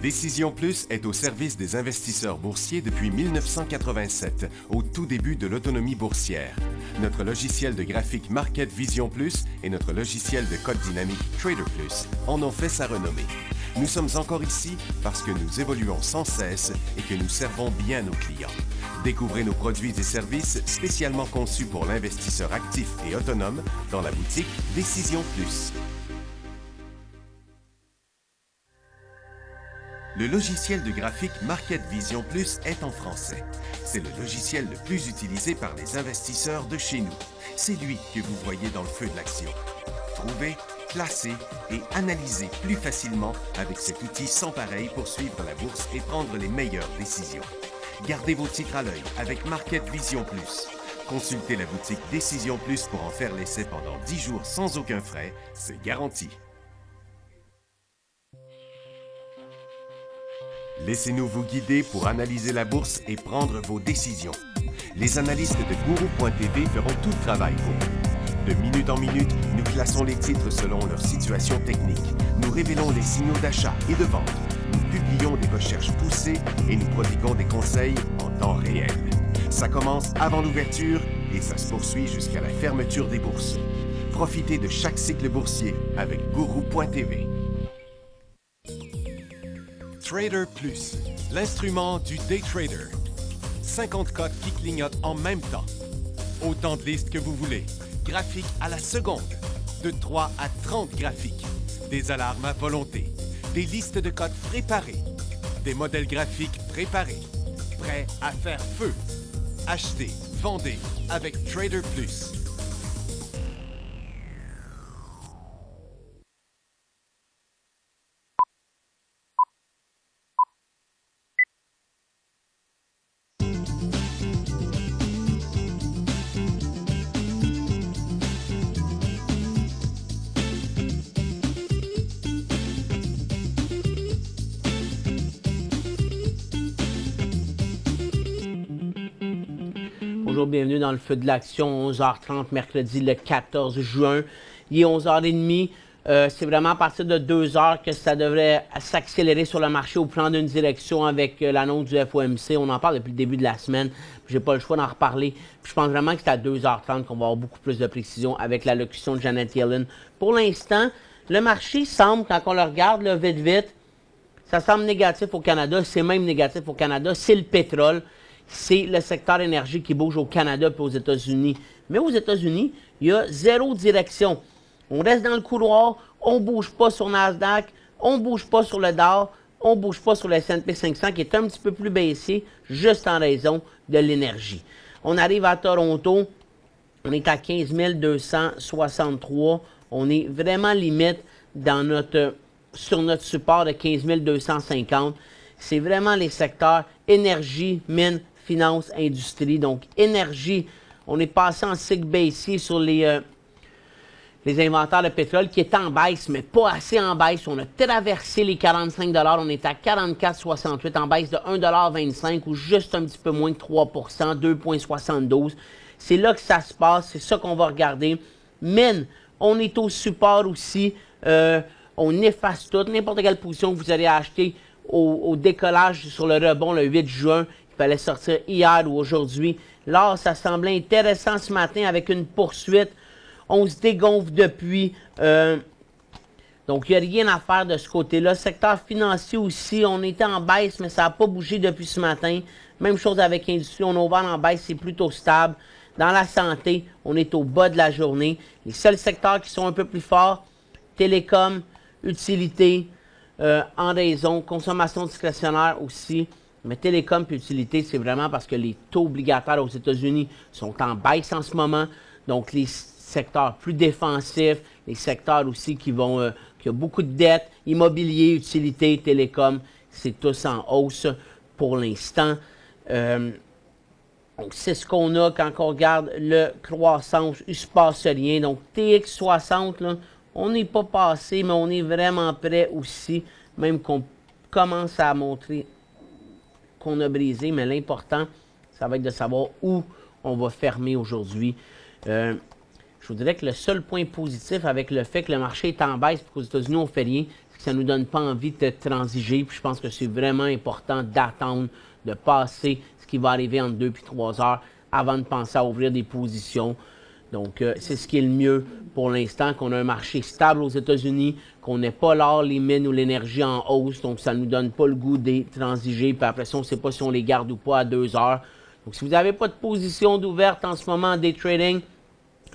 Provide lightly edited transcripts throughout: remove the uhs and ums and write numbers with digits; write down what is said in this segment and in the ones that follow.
Décision Plus est au service des investisseurs boursiers depuis 1987, au tout début de l'autonomie boursière. Notre logiciel de graphique Market Vision Plus et notre logiciel de code dynamique Trader Plus en ont fait sa renommée. Nous sommes encore ici parce que nous évoluons sans cesse et que nous servons bien nos clients. Découvrez nos produits et services spécialement conçus pour l'investisseur actif et autonome dans la boutique Décision Plus. Le logiciel de graphique Market Vision Plus est en français. C'est le logiciel le plus utilisé par les investisseurs de chez nous. C'est lui que vous voyez dans le feu de l'action. Trouvez, classez et analysez plus facilement avec cet outil sans pareil pour suivre la bourse et prendre les meilleures décisions. Gardez vos titres à l'œil avec Market Vision Plus. Consultez la boutique Décision Plus pour en faire l'essai pendant 10 jours sans aucun frais, c'est garanti. Laissez-nous vous guider pour analyser la bourse et prendre vos décisions. Les analystes de Guru.tv feront tout le travail pour vous. De minute en minute, nous classons les titres selon leur situation technique. Nous révélons les signaux d'achat et de vente. Nous publions des recherches poussées et nous prodiguons des conseils en temps réel. Ça commence avant l'ouverture et ça se poursuit jusqu'à la fermeture des bourses. Profitez de chaque cycle boursier avec Guru.tv. Trader Plus, l'instrument du day trader. 50 cotes qui clignotent en même temps. Autant de listes que vous voulez. Graphiques à la seconde. De 3 à 30 graphiques. Des alarmes à volonté. Des listes de cotes préparées. Des modèles graphiques préparés. Prêts à faire feu. Achetez, vendez avec Trader Plus. Bonjour, bienvenue dans le feu de l'action, 11h30, mercredi le 14 juin. Il est 11h30. C'est vraiment à partir de 2h que ça devrait s'accélérer sur le marché ou prendre une direction avec l'annonce du FOMC. On en parle depuis le début de la semaine. Je n'ai pas le choix d'en reparler. Puis je pense vraiment que c'est à 2h30 qu'on va avoir beaucoup plus de précision avec l'allocution de Janet Yellen. Pour l'instant, le marché semble, quand on le regarde là, vite, ça semble négatif au Canada. C'est même négatif au Canada. C'est le pétrole. C'est le secteur énergie qui bouge au Canada et aux États-Unis. Mais aux États-Unis, il y a zéro direction. On reste dans le couloir, on ne bouge pas sur Nasdaq, on ne bouge pas sur le Dow, on ne bouge pas sur le S&P 500 qui est un petit peu plus baissier, juste en raison de l'énergie. On arrive à Toronto, on est à 15 263. On est vraiment limite sur notre support de 15 250. C'est vraiment les secteurs énergie, mine, finance, industrie. Donc, énergie, on est passé en cycle baissier sur les inventaires de pétrole qui est en baisse, mais pas assez en baisse. On a traversé les 45 $. On est à 44,68 en baisse de 1,25 $ ou juste un petit peu moins de 3 2,72 $. C'est là que ça se passe. C'est ça qu'on va regarder. Mine, on est au support aussi. On efface tout. N'importe quelle position que vous allez acheter au décollage sur le rebond le 8 juin. Il fallait sortir hier ou aujourd'hui. Là, ça semblait intéressant ce matin avec une poursuite. On se dégonfle depuis. Donc, il n'y a rien à faire de ce côté-là. Secteur financier aussi, on était en baisse, mais ça n'a pas bougé depuis ce matin. Même chose avec l'industrie. On est ouvert en baisse, c'est plutôt stable. Dans la santé, on est au bas de la journée. Les seuls secteurs qui sont un peu plus forts, télécom, utilité, en raison, consommation discrétionnaire aussi. Mais télécom et utilité, c'est vraiment parce que les taux obligataires aux États-Unis sont en baisse en ce moment. Donc, les secteurs plus défensifs, les secteurs aussi qui ont beaucoup de dettes, immobilier, utilité, télécom, c'est tous en hausse pour l'instant. Donc, c'est ce qu'on a quand on regarde le croissance. Il ne se passe rien. Donc, TX60, là, on n'est pas passé, mais on est vraiment prêt aussi, même qu'on commence à montrer qu'on a brisé. Mais l'important, ça va être de savoir où on va fermer aujourd'hui. Je vous dirais que le seul point positif avec le fait que le marché est en baisse et qu'aux États-Unis, on ne fait rien, c'est que ça ne nous donne pas envie de transiger. Puis je pense que c'est vraiment important d'attendre, de passer ce qui va arriver entre 2 et 3 heures avant de penser à ouvrir des positions. Donc, c'est ce qui est le mieux pour l'instant, qu'on a un marché stable aux États-Unis, qu'on n'ait pas l'or, les mines ou l'énergie en hausse. Donc, ça ne nous donne pas le goût de transiger. Puis après ça, on ne sait pas si on les garde ou pas à 2 heures. Donc, si vous n'avez pas de position d'ouverte en ce moment en day trading,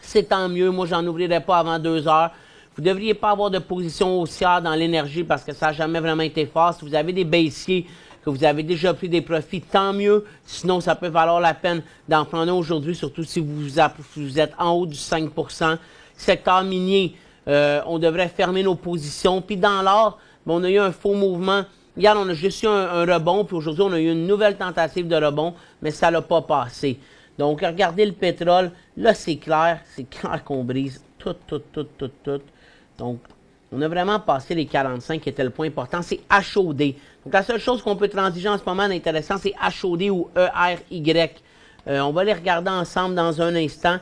c'est tant mieux. Moi, j'en ouvrirai pas avant 2 heures. Vous ne devriez pas avoir de position haussière dans l'énergie parce que ça n'a jamais vraiment été fort. Si vous avez des baissiers, que vous avez déjà pris des profits, tant mieux. Sinon, ça peut valoir la peine d'en prendre aujourd'hui, surtout si vous êtes en haut du 5 Secteur minier, on devrait fermer nos positions. Puis dans l'or, on a eu un faux mouvement. Hier, on a juste eu un rebond, puis aujourd'hui, on a eu une nouvelle tentative de rebond, mais ça n'a pas passé. Donc, regardez le pétrole. Là, c'est clair qu'on brise tout. Donc, on a vraiment passé les 45 qui était le point important. C'est HOD. Donc, la seule chose qu'on peut transiger en ce moment d'intéressant, c'est HOD ou ERY. On va les regarder ensemble dans un instant.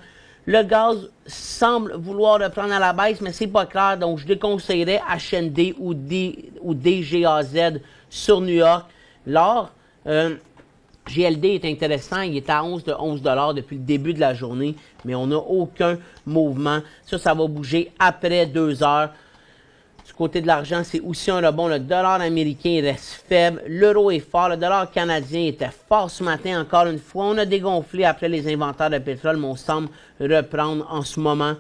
Le gaz semble vouloir reprendre à la baisse, mais c'est pas clair. Donc, je déconseillerais HND ou DGAZ sur New York. L'or, GLD est intéressant. Il est à 11 $ depuis le début de la journée, mais on n'a aucun mouvement. Ça va bouger après 2 heures. Du côté de l'argent, c'est aussi un rebond. Le dollar américain reste faible. L'euro est fort. Le dollar canadien était fort ce matin, encore une fois. On a dégonflé après les inventaires de pétrole, mais on semble reprendre en ce moment.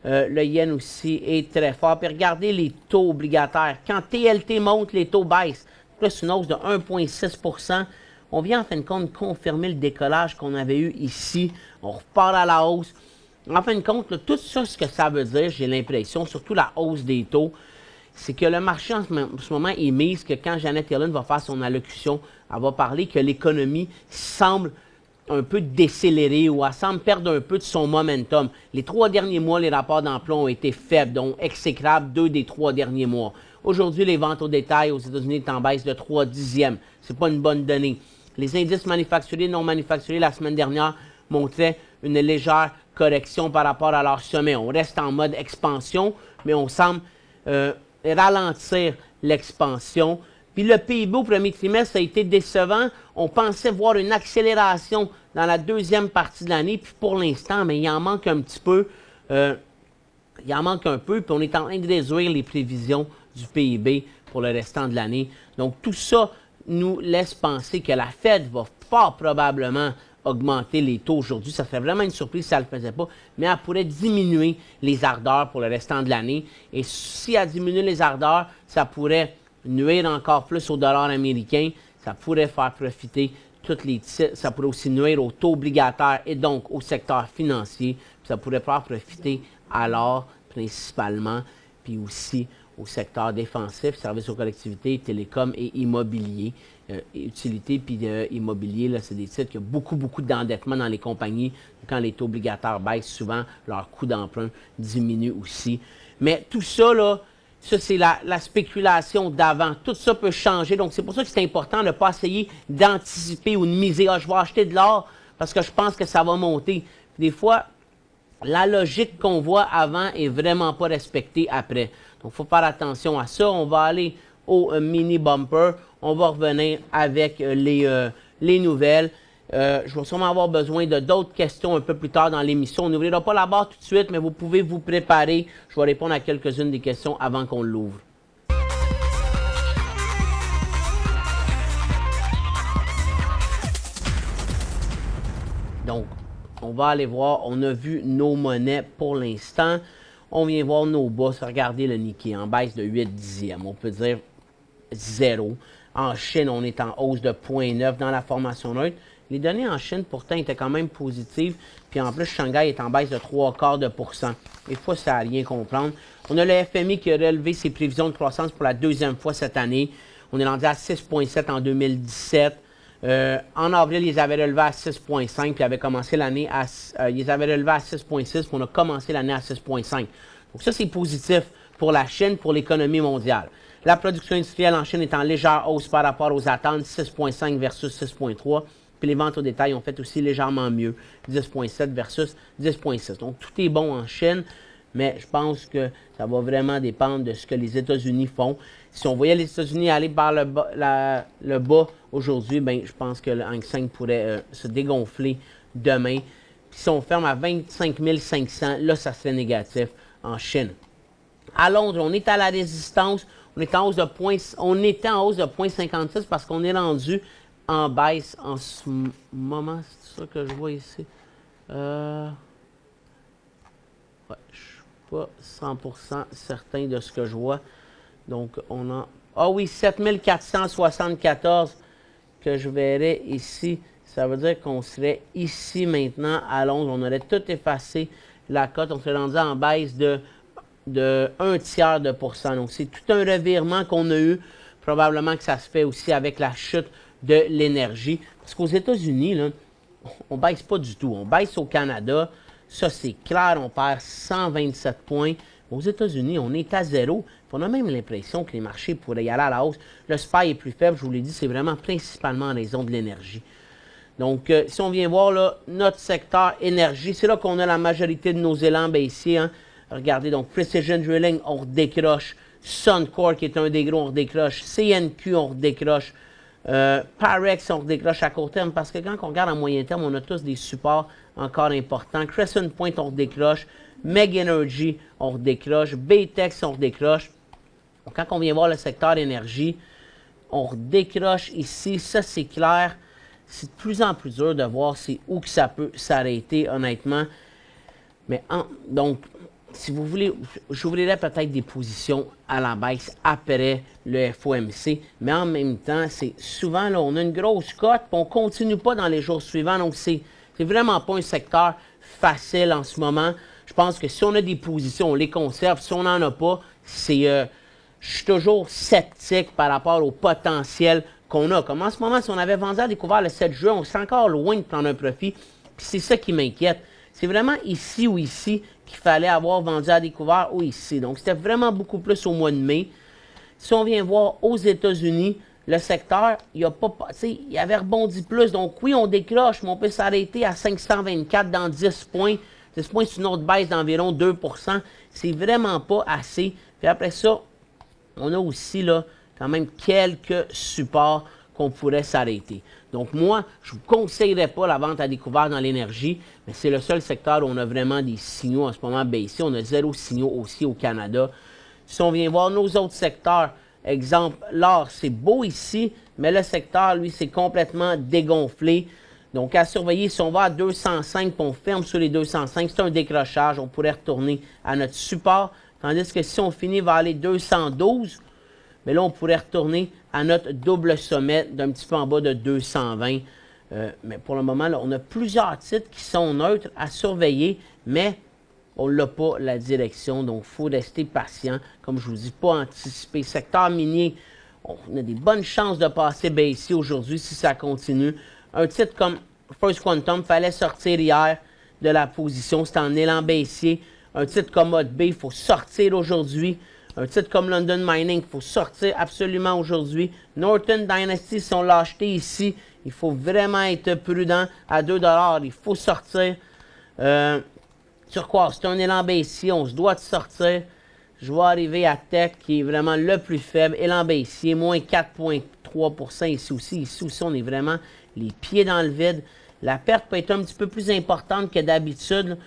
Le yen aussi est très fort. Puis regardez les taux obligataires. Quand TLT monte, les taux baissent. Là, c'est une hausse de 1,6 %. On vient en fin de compte confirmer le décollage qu'on avait eu ici. On repart à la hausse. En fin de compte, là, tout ça, ce que ça veut dire, j'ai l'impression, surtout la hausse des taux, c'est que le marché en ce moment est mise que quand Janet Yellen va faire son allocution, elle va parler que l'économie semble un peu décélérée ou elle semble perdre un peu de son momentum. Les 3 derniers mois, les rapports d'emploi ont été faibles, donc exécrables 2 des 3 derniers mois. Aujourd'hui, les ventes au détail aux États-Unis sont en baisse de 3/10. Ce n'est pas une bonne donnée. Les indices manufacturiers et non manufacturiers la semaine dernière montraient une légère correction par rapport à leur sommet. On reste en mode expansion, mais on semble ralentir l'expansion. Puis le PIB au premier trimestre a été décevant. On pensait voir une accélération dans la deuxième partie de l'année. Puis pour l'instant, mais il en manque un petit peu. Il en manque un peu. Puis on est en train de réduire les prévisions du PIB pour le restant de l'année. Donc tout ça nous laisse penser que la Fed va fort probablement augmenter les taux aujourd'hui. Ça serait vraiment une surprise si elle ne le faisait pas, mais elle pourrait diminuer les ardeurs pour le restant de l'année. Et si elle diminue les ardeurs, ça pourrait nuire encore plus au dollar américain. Ça pourrait faire profiter toutes les titres. Ça pourrait aussi nuire aux taux obligataires et donc au secteur financier. Puis ça pourrait faire profiter à l'or principalement, puis aussi au secteur défensif, services aux collectivités, télécom et immobilier. Utilité puis immobilier, là, c'est des titres qui ont beaucoup d'endettement dans les compagnies. Quand les taux obligataires baissent, souvent, leur coût d'emprunt diminue aussi. Mais tout ça, là, ça, c'est la spéculation d'avant. Tout ça peut changer. Donc, c'est pour ça que c'est important de ne pas essayer d'anticiper ou de miser. Ah, je vais acheter de l'or parce que je pense que ça va monter. Puis des fois, la logique qu'on voit avant est vraiment pas respectée après. Donc, il faut faire attention à ça. On va aller au mini bumper. On va revenir avec les nouvelles. Je vais sûrement avoir besoin de d'autres questions un peu plus tard dans l'émission. On n'ouvrira pas la barre tout de suite, mais vous pouvez vous préparer. Je vais répondre à quelques-unes des questions avant qu'on l'ouvre. Donc, on va aller voir. On a vu nos monnaies pour l'instant. On vient voir nos bas. Regardez le Nikkei en baisse de 8/10. On peut dire 0. En Chine, on est en hausse de 0,9 dans la formation neutre. Les données en Chine, pourtant, étaient quand même positives. Puis en plus, Shanghai est en baisse de 0,75%. Des fois, ça n'a rien comprendre. On a le FMI qui a relevé ses prévisions de croissance pour la deuxième fois cette année. On est rendu à 6,7 en 2017. En avril, ils avaient relevé à 6,5, puis avaient commencé l'année à... ils avaient relevé à 6,6, puis on a commencé l'année à 6,5. Donc ça, c'est positif pour la Chine, pour l'économie mondiale. La production industrielle en Chine est en légère hausse par rapport aux attentes, 6,5 versus 6,3. Puis les ventes au détail ont fait aussi légèrement mieux, 10,7 versus 10,6. Donc tout est bon en Chine. mais je pense que ça va vraiment dépendre de ce que les États-Unis font. Si on voyait les États-Unis aller par le bas aujourd'hui, ben, je pense que le Hang Seng pourrait se dégonfler demain. Puis si on ferme à 25 500, là, ça serait négatif en Chine. À Londres, on est à la résistance. On était en hausse de 0,56 parce qu'on est rendu en baisse en ce moment. C'est ça que je vois ici. Ouais, je ne suis pas 100% certain de ce que je vois. Donc, on a... Ah oui, 7474 que je verrais ici. Ça veut dire qu'on serait ici maintenant à Londres. On aurait tout effacé la cote. On serait rendu en baisse de 0,1%. Donc, c'est tout un revirement qu'on a eu. Probablement que ça se fait aussi avec la chute de l'énergie. Parce qu'aux États-Unis, là, on ne baisse pas du tout. On baisse au Canada. Ça, c'est clair. On perd 127 points. Aux États-Unis, on est à zéro. On a même l'impression que les marchés pourraient y aller à la hausse. Le SPY est plus faible. Je vous l'ai dit, c'est vraiment principalement en raison de l'énergie. Donc, si on vient voir là, notre secteur énergie, c'est là qu'on a la majorité de nos élans baissiers. Hein. Regardez, donc, Precision Drilling, on redécroche. Suncor, qui est un des gros, on redécroche. CNQ, on redécroche. Parex, on redécroche à court terme. Parce que quand on regarde à moyen terme, on a tous des supports encore importants. Crescent Point, on redécroche. Meg Energy, on redécroche. Baytex, on redécroche. Donc, quand on vient voir le secteur énergie, on redécroche ici. Ça, c'est clair. C'est de plus en plus dur de voir c'est où que ça peut s'arrêter, honnêtement. Mais donc, si vous voulez, j'ouvrirais peut-être des positions à la baisse après le FOMC. Mais en même temps, c'est souvent, là, on a une grosse cote, puis on ne continue pas dans les jours suivants. Donc, c'est vraiment pas un secteur facile en ce moment. Je pense que si on a des positions, on les conserve. Si on n'en a pas, c'est... je suis toujours sceptique par rapport au potentiel qu'on a. Comme en ce moment, si on avait vendu à découvert le 7 juin, on serait encore loin de prendre un profit. Puis c'est ça qui m'inquiète. C'est vraiment ici ou ici qu'il fallait avoir vendu à découvert ou ici. Donc, c'était vraiment beaucoup plus au mois de mai. Si on vient voir aux États-Unis, le secteur, il avait rebondi plus. Donc, oui, on décroche, mais on peut s'arrêter à 524 dans 10 points. 10 points, c'est une autre baisse d'environ 2%. C'est vraiment pas assez. Puis après ça, on a aussi là, quand même quelques supports qu'on pourrait s'arrêter. Donc moi, je ne vous conseillerais pas la vente à découvert dans l'énergie, mais c'est le seul secteur où on a vraiment des signaux en ce moment baissés. On a 0 signaux aussi au Canada. Si on vient voir nos autres secteurs, exemple, l'or, c'est beau ici, mais le secteur, lui, c'est complètement dégonflé. Donc, à surveiller, si on va à 205 et on ferme sur les 205, c'est un décrochage. On pourrait retourner à notre support. Tandis que si on finit vers les 212, mais là, on pourrait retourner à notre double sommet d'un petit peu en bas de 220. Mais pour le moment, là, on a plusieurs titres qui sont neutres à surveiller, mais on n'a pas la direction. Donc, il faut rester patient. Comme je vous dis, pas anticiper. Secteur minier, on a des bonnes chances de passer baissier aujourd'hui si ça continue. Un titre comme First Quantum, il fallait sortir hier de la position. C'est en élan baissier. Un titre comme Mode B, il faut sortir aujourd'hui. Un titre comme London Mining, il faut sortir absolument aujourd'hui. Northern Dynasty, si on l'a acheté ici, il faut vraiment être prudent. À 2 $, il faut sortir. Sur quoi? C'est un élan baissier, on se doit de sortir. Je vais arriver à Tech, qui est vraiment le plus faible. Élan baissier, moins 4,3% ici aussi. Ici aussi, on est vraiment les pieds dans le vide. La perte peut être un petit peu plus importante que d'habitude.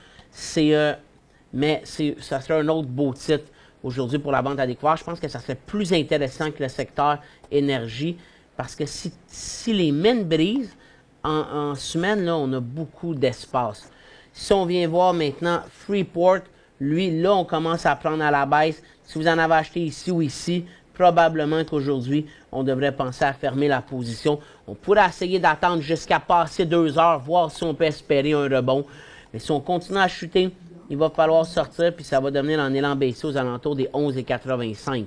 Mais ça serait un autre beau titre aujourd'hui pour la vente à découvert. Je pense que ça serait plus intéressant que le secteur énergie. Parce que si les mines brisent, en semaine, là, on a beaucoup d'espace. Si on vient voir maintenant Freeport, lui, là, on commence à prendre à la baisse. Si vous en avez acheté ici ou ici, probablement qu'aujourd'hui, on devrait penser à fermer la position. On pourrait essayer d'attendre jusqu'à passer 2 heures, voir si on peut espérer un rebond. Mais si on continue à chuter, il va falloir sortir, puis ça va devenir en élan baissier aux alentours des 11,85.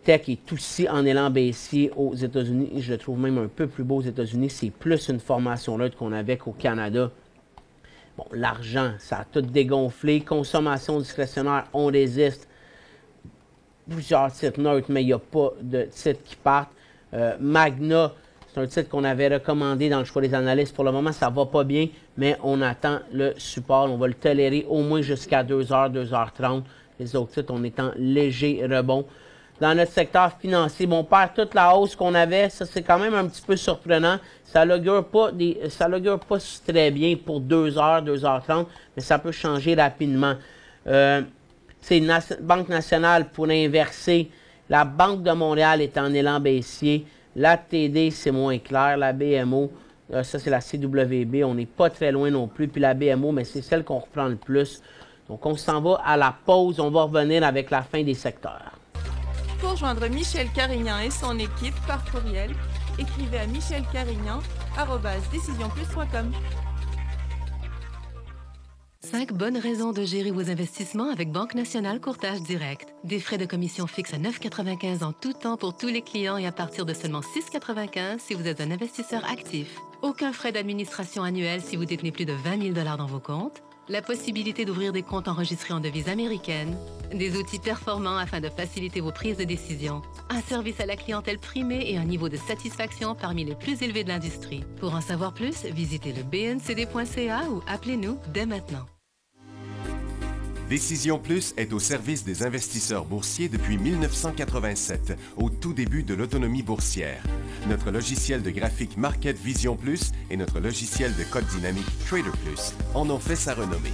Tech est aussi en élan baissier aux États-Unis. Je le trouve même un peu plus beau aux États-Unis. C'est plus une formation neutre qu'on avait qu'au Canada. Bon, l'argent, ça a tout dégonflé. Consommation discrétionnaire, on résiste. Plusieurs titres neutres, mais il n'y a pas de titres qui partent. Magna, C'est un titre qu'on avait recommandé dans le choix des analystes. Pour le moment, ça ne va pas bien, mais on attend le support. On va le tolérer au moins jusqu'à 2h, 2h30. Les autres titres, on est en léger rebond. Dans notre secteur financier, bon, on perd toute la hausse qu'on avait. Ça, c'est quand même un petit peu surprenant. Ça l'augure pas très bien pour 2h, 2h30, mais ça peut changer rapidement. Banque nationale pour inverser. La Banque de Montréal est en élan baissier. La TD, c'est moins clair. La BMO, ça, c'est la CWB. On n'est pas très loin non plus. Puis la BMO, mais c'est celle qu'on reprend le plus. Donc, on s'en va à la pause. On va revenir avec la fin des secteurs. Pour joindre Michel Carignan et son équipe par courriel, écrivez à michelcarignan@decisionplus.com. 5 bonnes raisons de gérer vos investissements avec Banque Nationale Courtage Direct. Des frais de commission fixes à 9,95 en tout temps pour tous les clients et à partir de seulement 6,95 si vous êtes un investisseur actif. Aucun frais d'administration annuel si vous détenez plus de 20 000 $ dans vos comptes. La possibilité d'ouvrir des comptes enregistrés en devise américaine. Des outils performants afin de faciliter vos prises de décision. Un service à la clientèle primé et un niveau de satisfaction parmi les plus élevés de l'industrie. Pour en savoir plus, visitez le bncd.ca ou appelez-nous dès maintenant. Décision Plus est au service des investisseurs boursiers depuis 1987, au tout début de l'autonomie boursière. Notre logiciel de graphique Market Vision Plus et notre logiciel de code dynamique Trader Plus en ont fait sa renommée.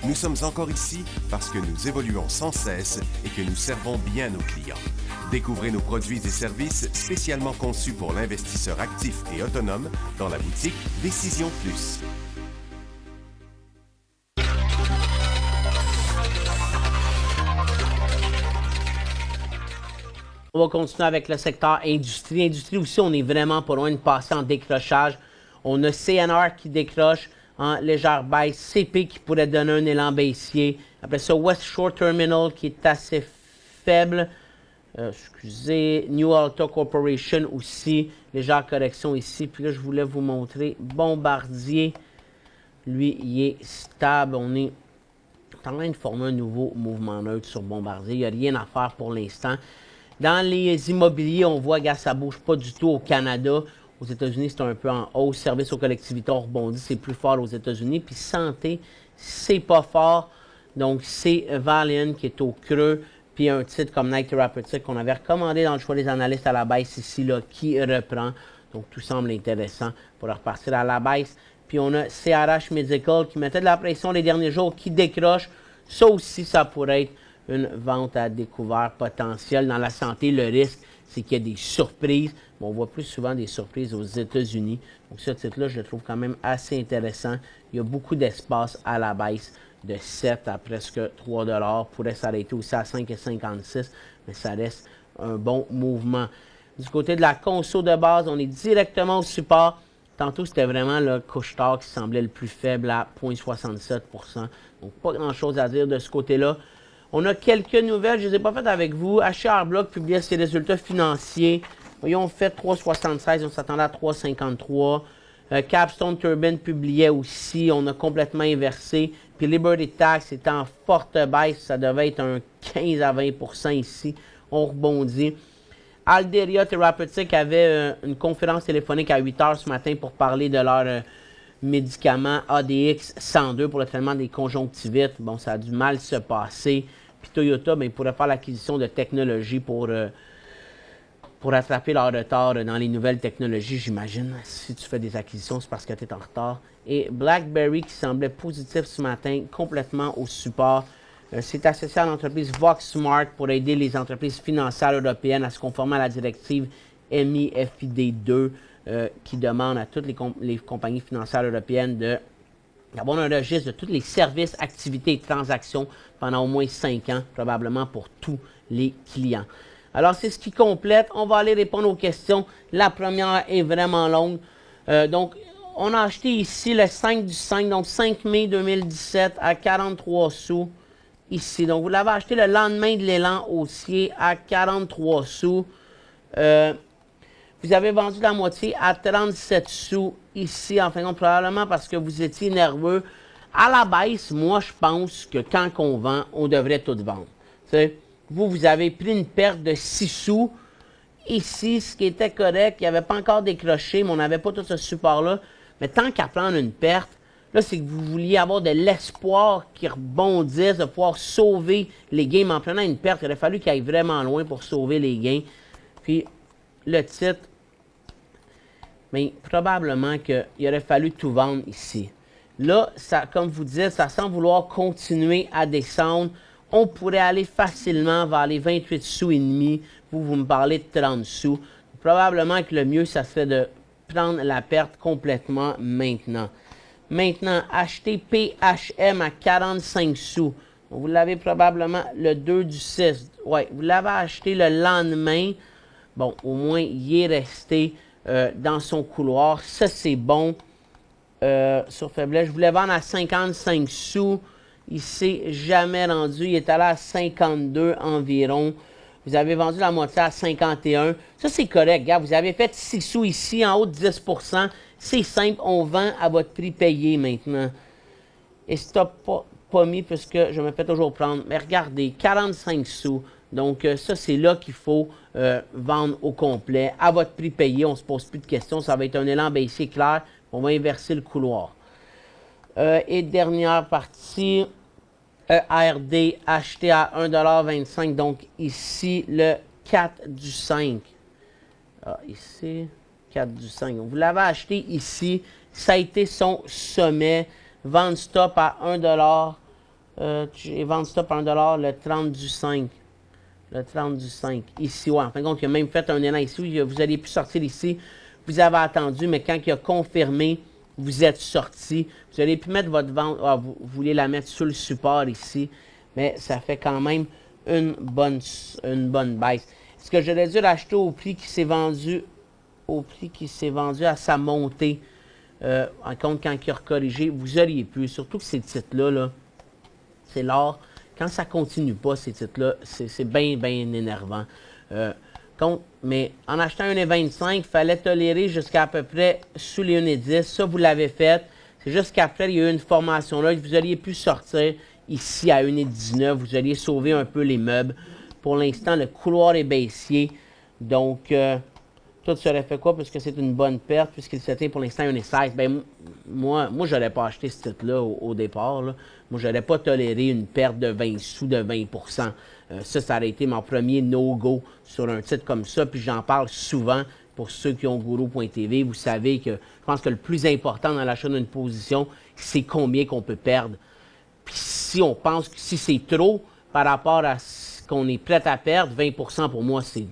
Nous sommes encore ici parce que nous évoluons sans cesse et que nous servons bien nos clients. Découvrez nos produits et services spécialement conçus pour l'investisseur actif et autonome dans la boutique Décision Plus. On va continuer avec le secteur industrie. Industrie aussi, on est vraiment pas loin de passer en décrochage. On a CNR qui décroche en légère baisse, CP qui pourrait donner un élan baissier. Après ça, West Shore Terminal qui est assez faible. New Alta Corporation aussi, légère correction ici. Puis là, je voulais vous montrer Bombardier. Lui, il est stable. On est en train de former un nouveau mouvement neutre sur Bombardier. Il n'y a rien à faire pour l'instant. Dans les immobiliers, on voit que ça ne bouge pas du tout au Canada. Aux États-Unis, c'est un peu en hausse. Service aux collectivités, on rebondit, c'est plus fort aux États-Unis. Puis santé, c'est pas fort. Donc, c'est Valiant qui est au creux. Puis un titre comme Knight Therapeutics qu'on avait recommandé dans le choix des analystes à la baisse ici, là, qui reprend. Donc, tout semble intéressant pour repartir à la baisse. Puis on a CRH Medical qui mettait de la pression les derniers jours, qui décroche. Ça aussi, ça pourrait être une vente à découvert potentielle. Dans la santé, le risque, c'est qu'il y a des surprises. On voit plus souvent des surprises aux États-Unis. Donc, ce titre-là, je le trouve quand même assez intéressant. Il y a beaucoup d'espace à la baisse de 7 à presque 3 $. Pourrait s'arrêter aussi à 5,56 $, mais ça reste un bon mouvement. Du côté de la conso de base, on est directement au support. Tantôt, c'était vraiment le couche-tard qui semblait le plus faible à 0,67 %. Donc, pas grand-chose à dire de ce côté-là. On a quelques nouvelles, je ne les ai pas faites avec vous. HR Block publiait ses résultats financiers. Ils ont fait 3,76, on s'attendait à 3,53. Capstone Turbine publiait aussi, on a complètement inversé. Puis Liberty Tax était en forte baisse, ça devait être un 15 à 20 % ici. On rebondit. Alderia Therapeutics avait une conférence téléphonique à 8 h ce matin pour parler de leur médicament ADX 102 pour le traitement des conjonctivites. Bon, ça a du mal se passer. Puis Toyota, bien, pourrait faire l'acquisition de technologies pour rattraper leur retard dans les nouvelles technologies, j'imagine. Si tu fais des acquisitions, c'est parce que tu es en retard. Et BlackBerry qui semblait positif ce matin, complètement au support. C'est associé à l'entreprise VoxSmart pour aider les entreprises financières européennes à se conformer à la directive MIFID 2 qui demande à toutes les compagnies financières européennes d'avoir un registre de tous les services, activités et transactions pendant au moins 5 ans, probablement pour tous les clients. Alors, c'est ce qui complète. On va aller répondre aux questions. La première est vraiment longue. Donc, on a acheté ici le 5 du 5, donc 5 mai 2017 à 43 sous. Ici. Donc, vous l'avez acheté le lendemain de l'élan haussier à 43 sous. Vous avez vendu la moitié à 37 sous ici, en fin de compte, probablement parce que vous étiez nerveux. À la baisse, moi, je pense que quand on vend, on devrait tout vendre. T'sais, vous avez pris une perte de 6 sous. ici, ce qui était correct, il n'y avait pas encore décroché, mais on n'avait pas tout ce support-là. Mais tant qu'à prendre une perte, là, c'est que vous vouliez avoir de l'espoir qui rebondisse, de pouvoir sauver les gains. Mais en prenant une perte, il aurait fallu qu'il aille vraiment loin pour sauver les gains. Puis, le titre, mais probablement qu'il aurait fallu tout vendre ici. Là, ça, comme vous dites, ça semble vouloir continuer à descendre. On pourrait aller facilement vers les 28 sous et demi. Vous me parlez de 30 sous. Probablement que le mieux, ça serait de prendre la perte complètement maintenant. Maintenant, acheter PHM à 45 sous. Vous l'avez probablement le 2 du 6. Oui, vous l'avez acheté le lendemain. Bon, au moins, il est resté dans son couloir. Ça, c'est bon. Sur faiblesse, je voulais vendre à 55 sous. Il s'est jamais rendu. Il est allé à 52 environ. Vous avez vendu la moitié à 51. Ça, c'est correct. Regarde, vous avez fait 6 sous ici, en haut de 10 %. C'est simple, on vend à votre prix payé maintenant. Et stop pas mis puisque je me fais toujours prendre. Mais regardez, 45 sous. Donc, ça, c'est là qu'il faut vendre au complet. À votre prix payé, on ne se pose plus de questions. Ça va être un élan baissier clair. On va inverser le couloir. Et dernière partie, ARD acheté à 1,25 $. Donc, ici, le 4 du 5. Ah, ici, 4 du 5. Vous l'avez acheté ici. Ça a été son sommet. Vente stop à 1 $. Vente stop à 1 $, le 30 du 5. Le 30 du 5. Ici, ouais. En fin de compte, il a même fait un élan ici. Vous auriez pu sortir ici. Vous avez attendu, mais quand il a confirmé, vous êtes sorti. Vous auriez pu mettre votre vente. Ah, vous voulez la mettre sur le support ici. Mais ça fait quand même une bonne baisse. Est-ce que j'aurais dû l'acheter au prix qui s'est vendu à sa montée? En compte, quand il a recorrigé, vous auriez pu. Surtout que ces titres-là, là, c'est l'or. Quand ça ne continue pas, ces titres-là, c'est bien, bien énervant. Mais en achetant 1,25, il fallait tolérer jusqu'à peu près sous les 1,10. Ça, vous l'avez fait. C'est juste qu'après, il y a eu une formation là. Vous auriez pu sortir ici à 1,19. Vous auriez sauvé un peu les meubles. Pour l'instant, le couloir est baissier. Donc, tout serait fait quoi? Puisque c'est une bonne perte, puisqu'il s'était pour l'instant 1,16. Ben, moi je n'aurais pas acheté ce titre-là au départ. Là. Moi, je n'aurais pas toléré une perte de 20 sous de 20 %. Ça aurait été mon premier no-go sur un titre comme ça. Puis j'en parle souvent pour ceux qui ont Guru.tv. Vous savez que je pense que le plus important dans l'achat d'une position, c'est combien qu'on peut perdre. Puis si on pense que si c'est trop par rapport à ce qu'on est prêt à perdre, 20 % pour moi, c'est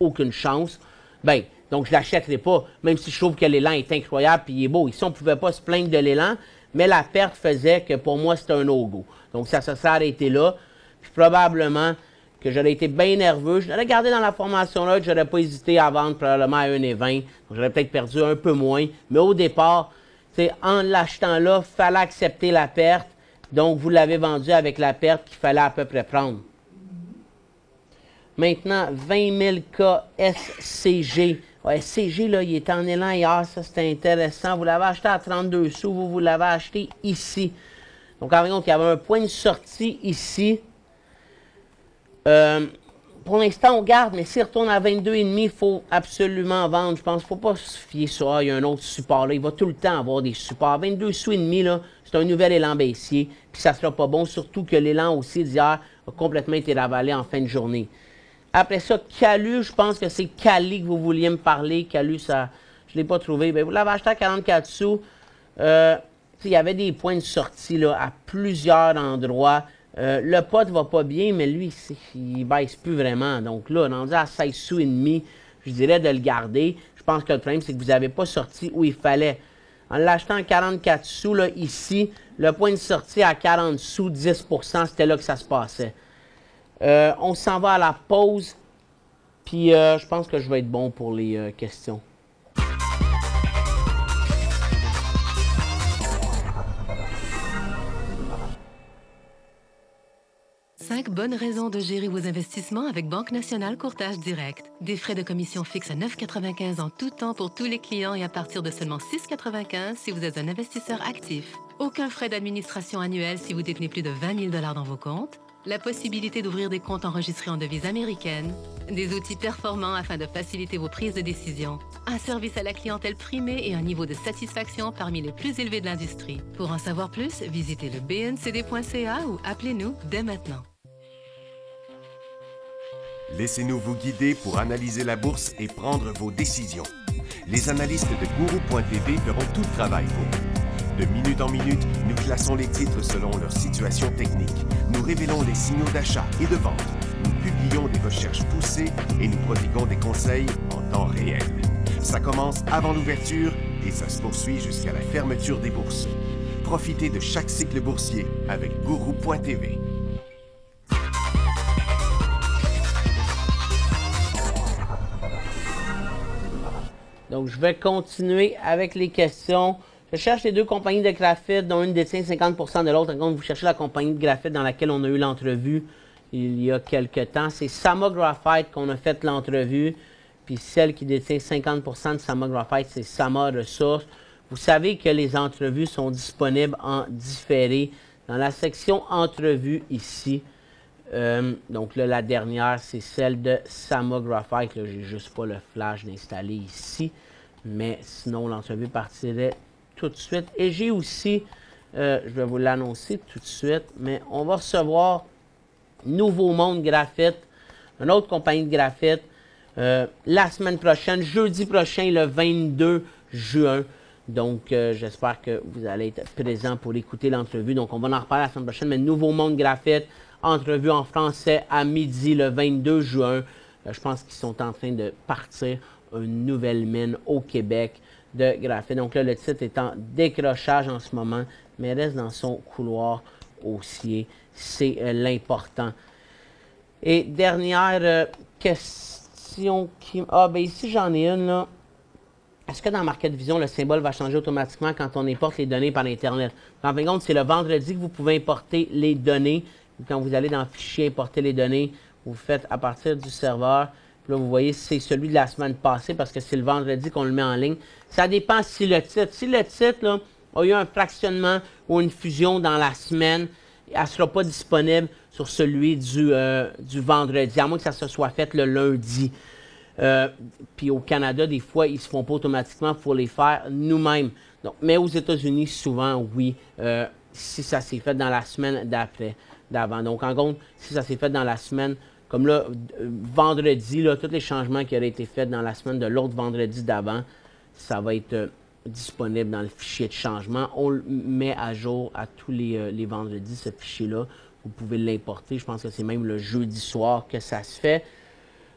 aucune chance. Ben, donc je ne l'achèterai pas, même si je trouve que l'élan est incroyable et il est beau. Ici, on ne pouvait pas se plaindre de l'élan, mais la perte faisait que pour moi, c'était un no-go. Donc ça se serait arrêté là. Puis probablement que j'aurais été bien nerveux. Je l'aurais gardé dans la formation là, que je n'aurais pas hésité à vendre probablement à 1,20. Donc j'aurais peut-être perdu un peu moins. Mais au départ, en l'achetant là, il fallait accepter la perte. Donc vous l'avez vendu avec la perte qu'il fallait à peu près prendre. Maintenant, 20 000 K SCG. Ouais, SCG, là, il est en élan hier, ça c'est intéressant. Vous l'avez acheté à 32 sous, vous l'avez acheté ici. Donc, en fin il y avait un point de sortie ici. Pour l'instant, on garde, mais s'il retourne à 22,5, il faut absolument vendre. Je pense qu'il ne faut pas se fier sur il y a un autre support là. Il va tout le temps avoir des supports. 22 sous et demi, là, c'est un nouvel élan baissier. Puis ça ne sera pas bon, surtout que l'élan aussi d'hier a complètement été ravalé en fin de journée. Après ça, Calu, je pense que c'est Cali que vous vouliez me parler. Calu, ça, je ne l'ai pas trouvé. Bien, vous l'avez acheté à 44 sous. Il y avait des points de sortie là, à plusieurs endroits. Le pot va pas bien, mais lui, il ne baisse plus vraiment. Donc là, rendu à 16 sous et demi, je dirais de le garder. Je pense que le problème, c'est que vous n'avez pas sorti où il fallait. En l'achetant à 44 sous, là, ici, le point de sortie à 40 sous, 10 %, c'était là que ça se passait. On s'en va à la pause, puis je pense que je vais être bon pour les questions. Cinq bonnes raisons de gérer vos investissements avec Banque Nationale Courtage Direct. Des frais de commission fixes à 9,95 $ en tout temps pour tous les clients et à partir de seulement 6,95 $ si vous êtes un investisseur actif. Aucun frais d'administration annuel si vous détenez plus de 20 000 $ dans vos comptes. la possibilité d'ouvrir des comptes enregistrés en devise américaine, des outils performants afin de faciliter vos prises de décision, un service à la clientèle primé et un niveau de satisfaction parmi les plus élevés de l'industrie. Pour en savoir plus, visitez le bncd.ca ou appelez-nous dès maintenant. Laissez-nous vous guider pour analyser la bourse et prendre vos décisions. Les analystes de Guru.tv feront tout le travail pour vous. De minute en minute, nous classons les titres selon leur situation technique. Nous révélons les signaux d'achat et de vente. Nous publions des recherches poussées et nous prodiguons des conseils en temps réel. Ça commence avant l'ouverture et ça se poursuit jusqu'à la fermeture des bourses. Profitez de chaque cycle boursier avec Guru.tv. Donc, je vais continuer avec les questions. Je cherche les deux compagnies de graphite, dont une détient 50% de l'autre. Quand vous cherchez la compagnie de graphite dans laquelle on a eu l'entrevue il y a quelque temps, c'est Sama Graphite qu'on a fait l'entrevue. Puis celle qui détient 50% de Sama Graphite, c'est Sama Ressources. Vous savez que les entrevues sont disponibles en différé dans la section entrevues ici. Donc là, la dernière, c'est celle de Sama Graphite. Là, j'ai juste pas le flash d'installer ici. Mais sinon, l'entrevue partirait tout de suite. Et j'ai aussi, je vais vous l'annoncer tout de suite, mais on va recevoir Nouveau Monde Graphite, une autre compagnie de graphite, la semaine prochaine, jeudi prochain, le 22 juin. Donc, j'espère que vous allez être présents pour écouter l'entrevue. Donc, on va en reparler la semaine prochaine, mais Nouveau Monde Graphite, entrevue en français à midi le 22 juin. Je pense qu'ils sont en train de partir une nouvelle mine au Québec de graphite. Donc là, le titre est en décrochage en ce moment, mais reste dans son couloir haussier. C'est l'important. Et dernière question qui... Ah, ben ici, j'en ai une, là. Est-ce que dans Market Vision, le symbole va changer automatiquement quand on importe les données par Internet? En fin de compte, c'est le vendredi que vous pouvez importer les données. Quand vous allez dans le fichier importer les données, vous faites à partir du serveur. Puis là, vous voyez, c'est celui de la semaine passée parce que c'est le vendredi qu'on le met en ligne. Ça dépend si le titre là, a eu un fractionnement ou une fusion dans la semaine, elle ne sera pas disponible sur celui du vendredi, à moins que ça se soit fait le lundi. Puis au Canada, des fois, ils ne se font pas automatiquement pour les faire nous-mêmes. Mais aux États-Unis, souvent, oui, si ça s'est fait dans la semaine d'avant. Donc, en gros, si ça s'est fait dans la semaine, comme là, vendredi, là, tous les changements qui auraient été faits dans la semaine de l'autre vendredi d'avant, ça va être disponible dans le fichier de changement. On le met à jour à tous les vendredis, ce fichier-là. Vous pouvez l'importer. Je pense que c'est même le jeudi soir que ça se fait.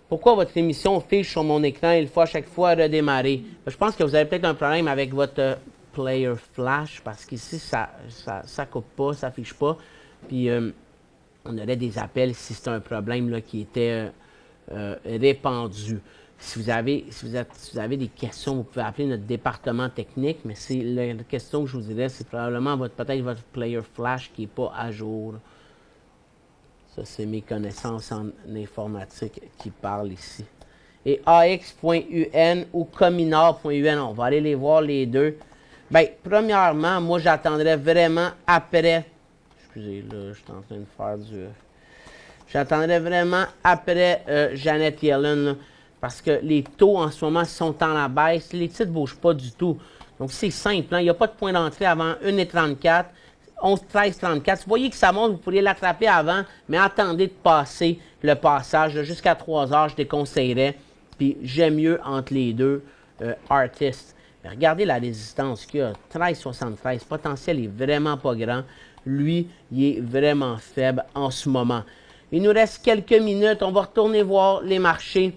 Pourquoi votre émission fiche sur mon écran et il faut à chaque fois redémarrer? Je pense que vous avez peut-être un problème avec votre player flash parce qu'ici, ça coupe pas, ça fiche pas. Puis, on aurait des appels si c'est un problème là, qui était répandu. Si vous avez des questions, vous pouvez appeler notre département technique, mais c'est la question que je vous dirais, c'est probablement peut-être votre player flash qui n'est pas à jour. Ça, c'est mes connaissances en informatique qui parlent ici. Et AX.UN ou Cominor.UN, on va aller les voir les deux. Bien, premièrement, moi, j'attendrais vraiment après... Excusez, là, je suis en train de faire du... J'attendrais vraiment après Janet Yellen, là, parce que les taux en ce moment sont en la baisse. Les titres ne bougent pas du tout. Donc, c'est simple. Hein? Il n'y a pas de point d'entrée avant 1,34. 11,13,34. Vous voyez que ça monte, vous pourriez l'attraper avant, mais attendez de passer le passage. Jusqu'à 3 heures, je déconseillerais. Puis, j'aime mieux entre les deux artistes. Regardez la résistance qu'il y a. 13,73. Le potentiel est vraiment pas grand. Lui, il est vraiment faible en ce moment. Il nous reste quelques minutes. On va retourner voir les marchés.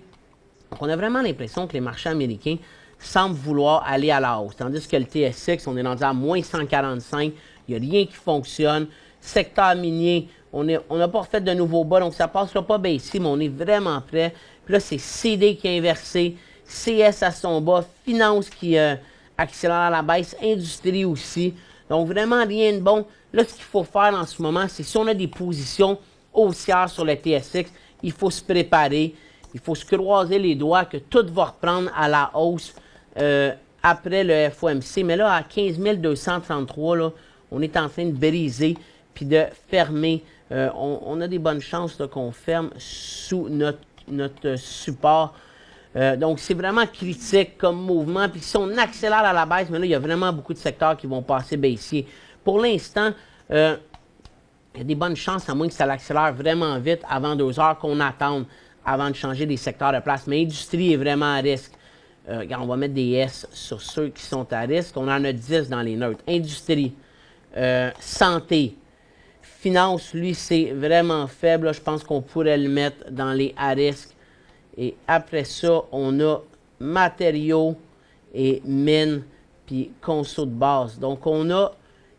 Donc, on a vraiment l'impression que les marchés américains semblent vouloir aller à la hausse. Tandis que le TSX, on est rendu à moins 145. Il n'y a rien qui fonctionne. Secteur minier, on n'a pas refait de nouveaux bas, donc ça ne passera pas bien ici, mais on est vraiment prêt. Puis là, c'est CD qui est inversé, CS à son bas, Finance qui accélère à la baisse, Industrie aussi. Donc, vraiment rien de bon. Là, ce qu'il faut faire en ce moment, c'est si on a des positions haussières sur le TSX, il faut se préparer. Il faut se croiser les doigts que tout va reprendre à la hausse après le FOMC. Mais là, à 15 233, là, on est en train de briser puis de fermer on a des bonnes chances qu'on ferme sous notre support. Donc, c'est vraiment critique comme mouvement. Puis si on accélère à la baisse, mais là, il y a vraiment beaucoup de secteurs qui vont passer baissier. Pour l'instant, il y a des bonnes chances, à moins que ça l'accélère vraiment vite avant 2 heures, qu'on attende avant de changer des secteurs de place. Mais l'industrie est vraiment à risque. On va mettre des S sur ceux qui sont à risque. On en a 10 dans les neutres. Industrie, santé, finance, lui, c'est vraiment faible. Là, je pense qu'on pourrait le mettre dans les à risque. Et après ça, on a matériaux et mines, puis conso de base. Donc, on a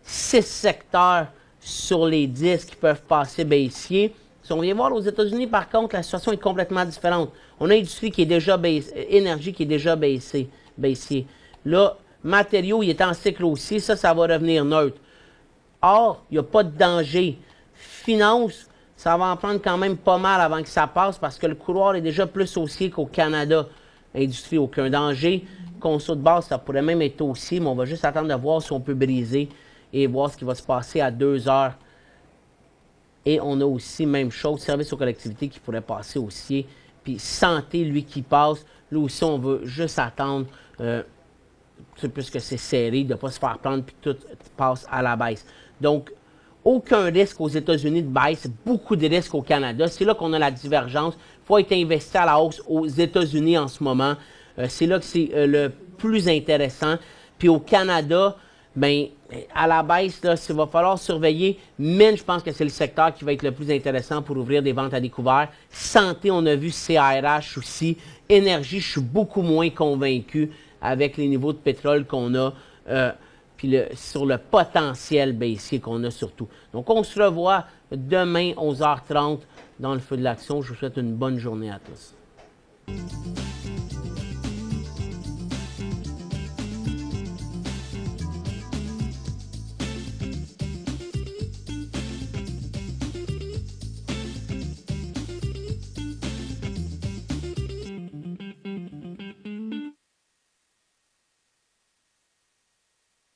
6 secteurs sur les 10 qui peuvent passer baissier. Si on vient voir aux États-Unis, par contre, la situation est complètement différente. On a industrie qui est déjà énergie qui est déjà baissier. Là, matériaux, il est en cycle aussi. Ça va revenir neutre. Or, il n'y a pas de danger. Finance, ça va en prendre quand même pas mal avant que ça passe parce que le couloir est déjà plus haussier qu'au Canada. Industrie, aucun danger. Conso de base, ça pourrait même être haussier, mais on va juste attendre de voir si on peut briser et voir ce qui va se passer à 2 heures. Et on a aussi, même chose, service aux collectivités qui pourrait passer haussier. Puis santé, lui, qui passe. Là aussi, on veut juste attendre, puisque c'est serré, de ne pas se faire prendre puis que tout passe à la baisse. Donc, aucun risque aux États-Unis de baisse, beaucoup de risques au Canada. C'est là qu'on a la divergence. Il faut être investi à la hausse aux États-Unis en ce moment. C'est là que c'est le plus intéressant. Puis au Canada, bien, à la baisse, là, il va falloir surveiller. Mine, je pense que c'est le secteur qui va être le plus intéressant pour ouvrir des ventes à découvert. Santé, on a vu CRH aussi. Énergie, je suis beaucoup moins convaincu avec les niveaux de pétrole qu'on a. Puis sur le potentiel baissier qu'on a surtout. Donc, on se revoit demain, 11h30, dans le feu de l'action. Je vous souhaite une bonne journée à tous.